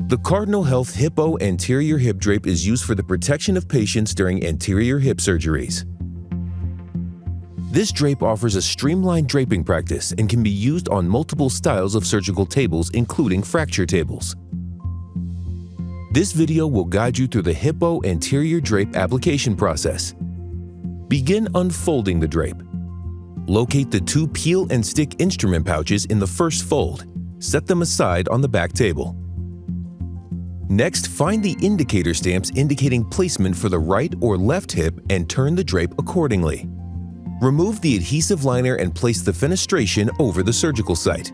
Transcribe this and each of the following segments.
The Cardinal Health Hippo Anterior Hip Drape is used for the protection of patients during anterior hip surgeries. This drape offers a streamlined draping practice and can be used on multiple styles of surgical tables, including fracture tables. This video will guide you through the Hippo Anterior Drape application process. Begin unfolding the drape. Locate the two peel and stick instrument pouches in the first fold. Set them aside on the back table. Next, find the indicator stamps indicating placement for the right or left hip and turn the drape accordingly. Remove the adhesive liner and place the fenestration over the surgical site.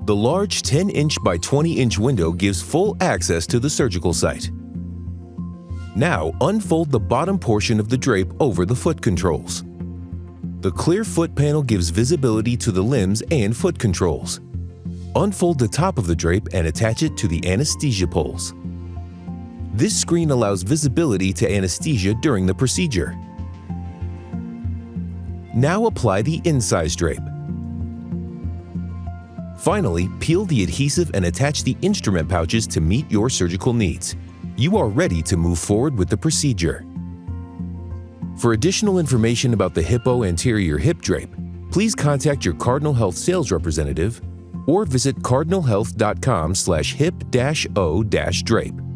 The large 10-inch by 20-inch window gives full access to the surgical site. Now, unfold the bottom portion of the drape over the foot controls. The clear foot panel gives visibility to the limbs and foot controls. Unfold the top of the drape and attach it to the anesthesia poles. This screen allows visibility to anesthesia during the procedure. Now apply the incise drape. Finally, peel the adhesive and attach the instrument pouches to meet your surgical needs. You are ready to move forward with the procedure. For additional information about the Hippo Anterior Hip Drape, please contact your Cardinal Health sales representative or visit cardinalhealth.com/hip-o-drape.